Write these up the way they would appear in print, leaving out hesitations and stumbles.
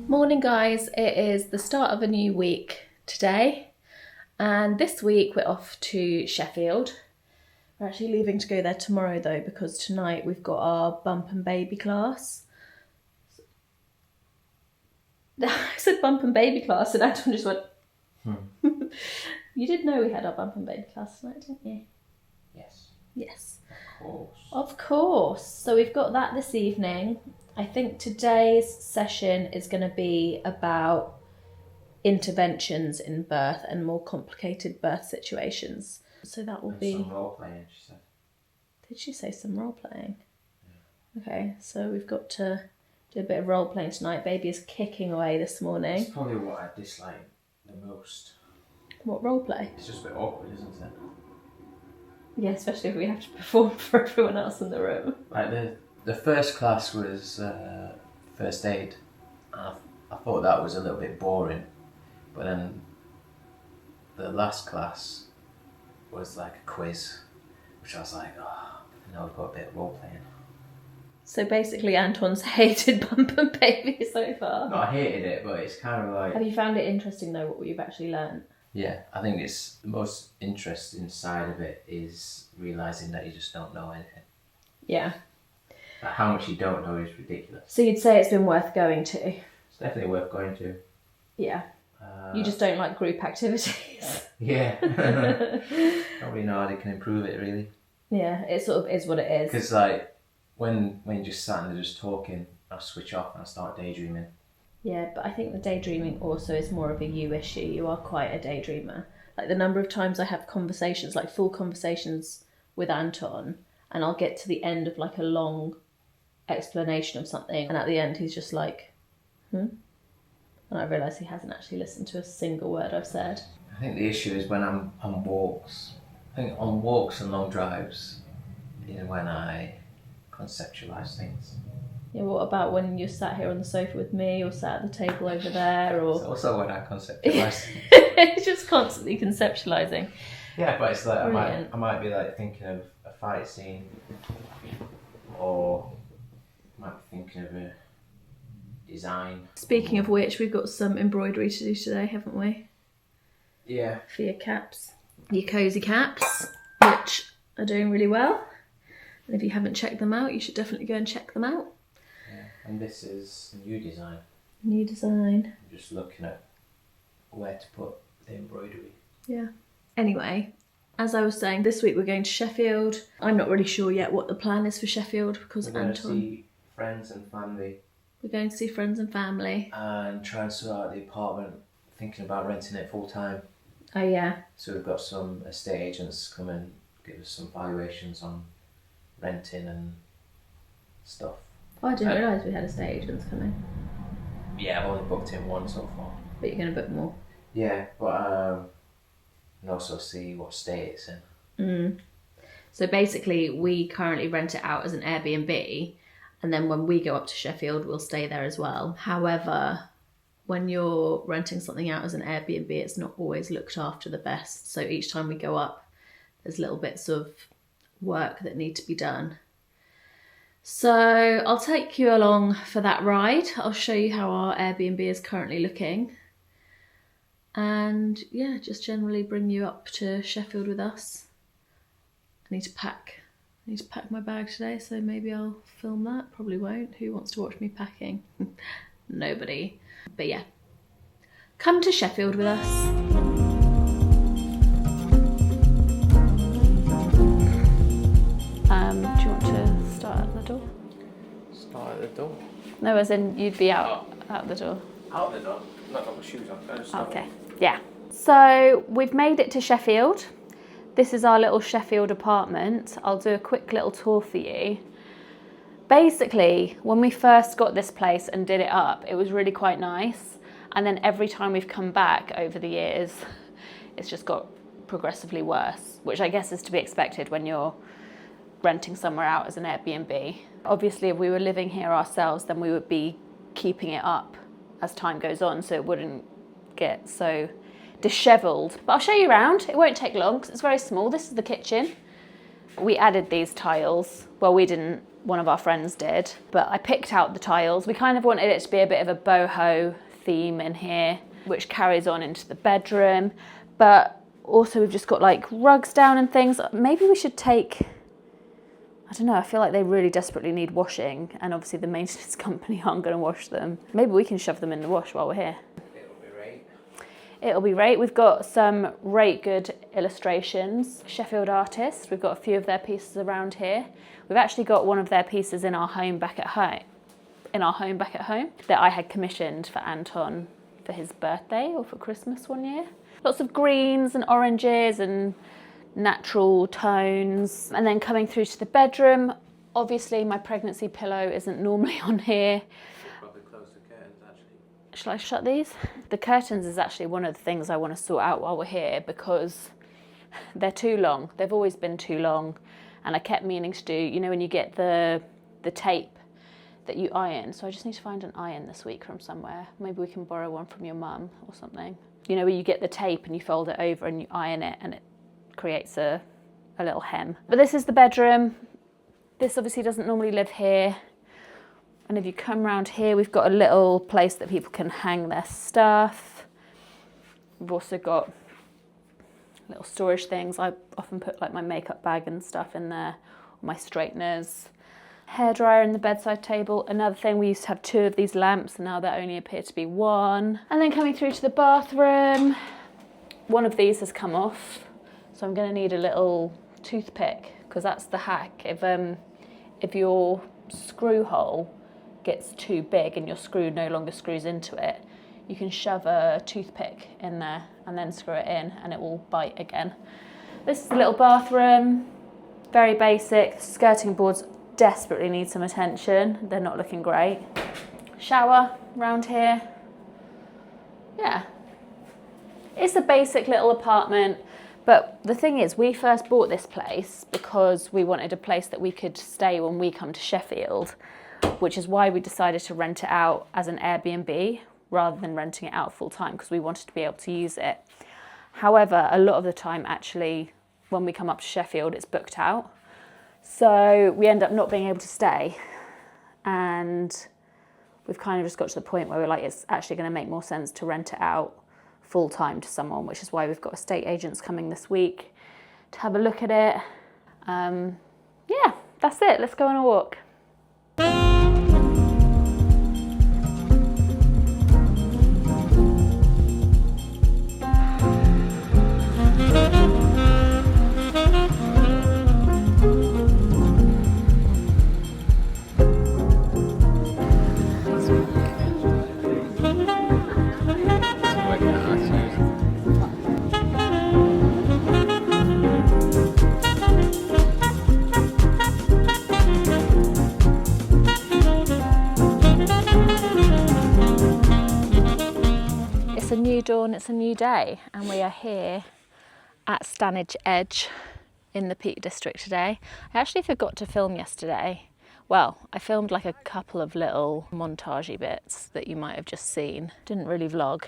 Morning guys, it is the start of a new week today, and this week we're off to Sheffield. We're actually leaving to go there tomorrow though, because tonight we've got our bump and baby class. I said bump and baby class and Anton just went You did know we had our bump and baby class tonight, didn't you? Yes. Of course. So we've got that this evening. I think today's session is going to be about interventions in birth and more complicated birth situations. So that will be... Some role playing, she said. Did she say some role playing? Yeah. Okay, so we've got to do a bit of role playing tonight. Baby is kicking away this morning. It's probably what I dislike the most. What role play? It's just a bit awkward, isn't it? Yeah, especially if we have to perform for everyone else in the room. Like the first class was first aid. I thought that was a little bit boring, but then the last class was like a quiz, which I was like, oh, now we've got a bit of role playing. So basically Anton's hated bump and baby so far. No, I hated it, but it's kind of like... Have you found it interesting though, what you've actually learned? Yeah, I think it's the most interesting side of it is realising that you just don't know anything. Yeah. Like how much you don't know is ridiculous. So you'd say it's been worth going to? It's definitely worth going to. Yeah. You just don't like group activities. Yeah. Don't really know how they can improve it, really. Yeah, it sort of is what it is. Because like when you just sat and they're just talking, I'll switch off and I'll start daydreaming. Yeah, but I think the daydreaming also is more of a you issue. You are quite a daydreamer. Like the number of times I have conversations, like full conversations with Anton, and I'll get to the end of like a long explanation of something, and at the end he's just like, And I realise he hasn't actually listened to a single word I've said. I think the issue is when I'm on walks. I think on walks and long drives is when I conceptualise things. Yeah, what about when you're sat here on the sofa with me, or sat at the table over there, or... It's also when I conceptualise. It's just constantly conceptualising. Yeah, but it's like Brilliant. I might be like thinking of a fight scene, or I might be thinking of a design. Speaking of which, we've got some embroidery to do today, haven't we? Yeah. For your caps. Your cosy caps, which are doing really well. And if you haven't checked them out, you should definitely go and check them out. Yeah. And this is a new design. New design. I'm just looking at where to put the embroidery. Yeah. Anyway, as I was saying, this week we're going to Sheffield. I'm not really sure yet what the plan is for Sheffield because We're going Anton... to see friends and family. We're going to see friends and family. And try and sort out the apartment, thinking about renting it full time. Oh yeah. So we've got some estate agents come and give us some valuations on renting and stuff. Oh, I didn't realise we had estate agents coming. Yeah, I've only booked in one so far. But you're going to book more. Yeah, but and also see what state it's in. So basically, we currently rent it out as an Airbnb, and then when we go up to Sheffield, we'll stay there as well. However, when you're renting something out as an Airbnb, it's not always looked after the best. So each time we go up, there's little bits of work that need to be done. So I'll take you along for that ride. I'll show you how our Airbnb is currently looking. And yeah, just generally bring you up to Sheffield with us. I need to pack my bag today, so maybe I'll film that. Probably won't. Who wants to watch me packing? Nobody. But yeah, come to Sheffield with us. Do you want to start at the door? Start at the door? No, as in you'd be out the door. Out the door? I've not got my shoes on. Okay, yeah. So we've made it to Sheffield. This is our little Sheffield apartment. I'll do a quick little tour for you. Basically, when we first got this place and did it up, it was really quite nice. And then every time we've come back over the years, it's just got progressively worse, which I guess is to be expected when you're renting somewhere out as an Airbnb. Obviously, if we were living here ourselves, then we would be keeping it up as time goes on, so it wouldn't get so dishevelled. But I'll show you around. It won't take long because it's very small. This is the kitchen. We added these tiles. Well, we didn't. One of our friends did. But I picked out the tiles. We kind of wanted it to be a bit of a boho theme in here, which carries on into the bedroom. But also we've just got like rugs down and things. Maybe we should take, I don't know, I feel like they really desperately need washing, and obviously the maintenance company aren't going to wash them. Maybe we can shove them in the wash while we're here. It'll be great. We've got some rate good illustrations. Sheffield artists. We've got a few of their pieces around here. We've actually got one of their pieces in our home back at home. That I had commissioned for Anton for his birthday or for Christmas one year. Lots of greens and oranges and natural tones. And then coming through to the bedroom, obviously my pregnancy pillow isn't normally on here. Shall I shut these? The curtains is actually one of the things I want to sort out while we're here because they're too long. They've always been too long, and I kept meaning to do, you know, when you get the tape that you iron. So I just need to find an iron this week from somewhere. Maybe we can borrow one from your mum or something. You know, where you get the tape and you fold it over and you iron it and it creates a little hem. But this is the bedroom. This obviously doesn't normally live here. And if you come around here, we've got a little place that people can hang their stuff. We've also got little storage things. I often put like my makeup bag and stuff in there, or my straighteners. Hairdryer in the bedside table. Another thing, we used to have 2 of these lamps, and now there only appear to be 1. And then coming through to the bathroom, one of these has come off. So I'm gonna need a little toothpick, because that's the hack. If your screw hole gets too big and your screw no longer screws into it, you can shove a toothpick in there and then screw it in and it will bite again. This is the little bathroom, very basic. Skirting boards desperately need some attention. They're not looking great. Shower around here. Yeah. It's a basic little apartment, but the thing is, we first bought this place because we wanted a place that we could stay when we come to Sheffield, which is why we decided to rent it out as an Airbnb rather than renting it out full time, because we wanted to be able to use it. However, a lot of the time actually when we come up to Sheffield it's booked out, so we end up not being able to stay, and we've kind of just got to the point where we're like, it's actually going to make more sense to rent it out full time to someone, which is why we've got estate agents coming this week to have a look at it. Yeah, that's it. Let's go on a walk. It's a new dawn, it's a new day, and we are here at Stanage Edge in the Peak District today. I actually forgot to film yesterday. Well, I filmed like a couple of little montagey bits that you might have just seen. Didn't really vlog,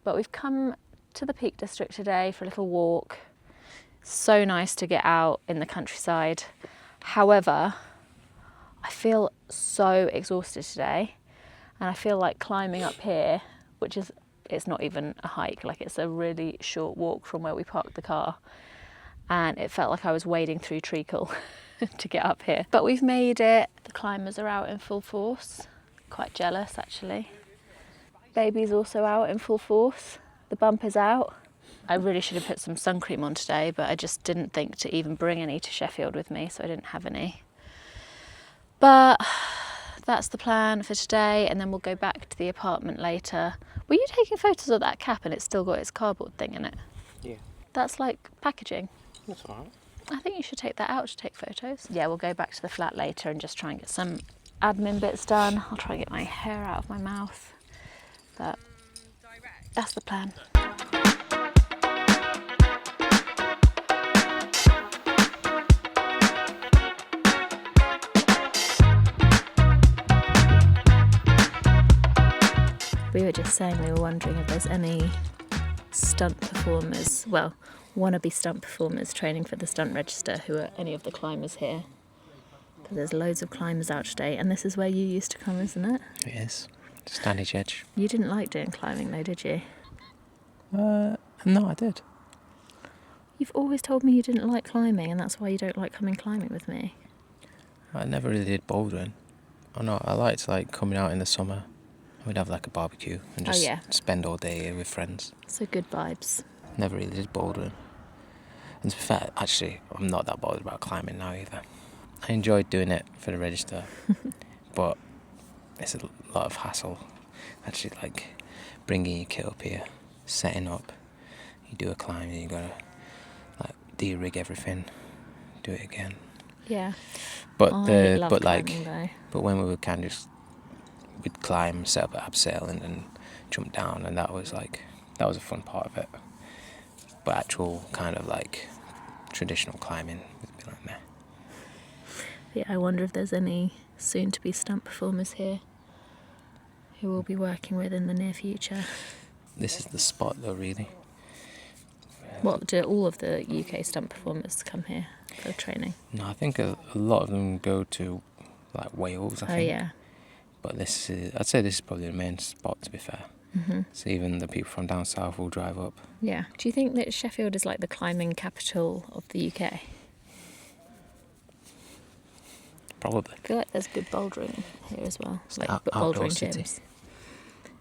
but we've come to the Peak District today for a little walk. So nice to get out in the countryside. However, I feel so exhausted today, and I feel like climbing up here, which is, it's not even a hike, like it's a really short walk from where we parked the car, and it felt like I was wading through treacle to get up here. But we've made it. The climbers are out in full force. Quite jealous actually. Baby's also out in full force. The bump is out. I really should have put some sun cream on today, but I just didn't think to even bring any to Sheffield with me, so I didn't have any. But that's the plan for today, and then we'll go back to the apartment later. Were you taking photos of that cap and it's still got its cardboard thing in it? Yeah. That's like packaging. That's all right. I think you should take that out to take photos. Yeah, we'll go back to the flat later and just try and get some admin bits done. I'll try and get my hair out of my mouth. But that's the plan. We were just saying, we were wondering if there's any stunt performers, well, wannabe stunt performers training for the stunt register who are any of the climbers here. Because there's loads of climbers out today, and this is where you used to come, isn't it? It is. Standage Edge. You didn't like doing climbing though, did you? No, I did. You've always told me you didn't like climbing, and that's why you don't like coming climbing with me. I never really did bouldering. Oh no, I liked like coming out in the summer. We'd have like a barbecue and just spend all day here with friends. So good vibes. Never really did bouldering. And to be fair, actually, I'm not that bothered about climbing now either. I enjoyed doing it for the register, but it's a lot of hassle. Actually, like bringing your kit up here, setting up. You do a climb, and you gotta like de-rig everything, do it again. Yeah. But climbing, but when we were kind of we'd climb, set up an abseil, and then jump down, and that was a fun part of it. But actual kind of like traditional climbing was a bit like meh. Yeah, I wonder if there's any soon-to-be stunt performers here who we'll be working with in the near future. This is the spot though, really. What, do all of the UK stunt performers come here for training? No, I think a lot of them go to like Wales, I think. Oh yeah. But I'd say this is probably the main spot, to be fair. Mm-hmm. So even the people from down south will drive up. Yeah. Do you think that Sheffield is like the climbing capital of the UK? Probably. I feel like there's good bouldering here as well. It's like the outdoor bouldering city. gyms.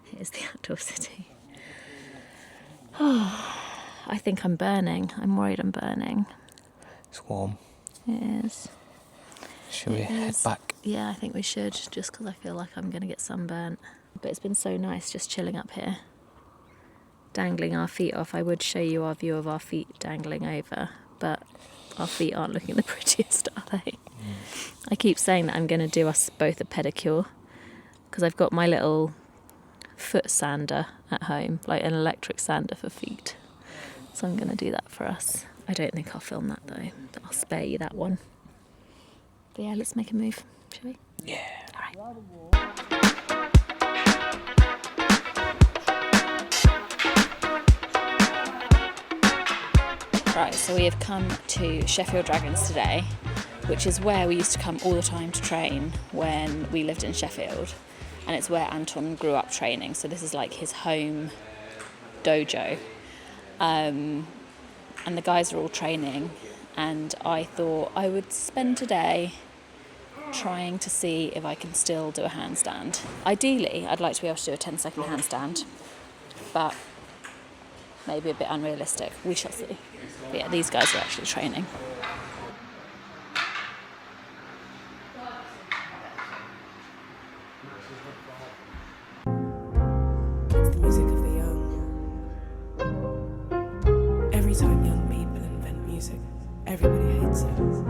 Here's the outdoor city. I think I'm burning. I'm worried I'm burning. It's warm. It is. Should we head back? Yeah, I think we should, just because I feel like I'm going to get sunburnt. But it's been so nice just chilling up here, dangling our feet off. I would show you our view of our feet dangling over, but our feet aren't looking the prettiest, are they? I keep saying that I'm going to do us both a pedicure, because I've got my little foot sander at home, like an electric sander for feet. So I'm going to do that for us. I don't think I'll film that though, but I'll spare you that one. But yeah, let's make a move, shall we? Yeah. All right. Right, so we have come to Sheffield Dragons today, which is where we used to come all the time to train when we lived in Sheffield. And it's where Anton grew up training, so this is like his home dojo. And the guys are all training, and I thought I would spend today trying to see if I can still do a handstand. Ideally, I'd like to be able to do a 10-second handstand, but maybe a bit unrealistic. We shall see. But yeah, these guys are actually training. It's the music of the young. Every time young people invent music, everybody hates it.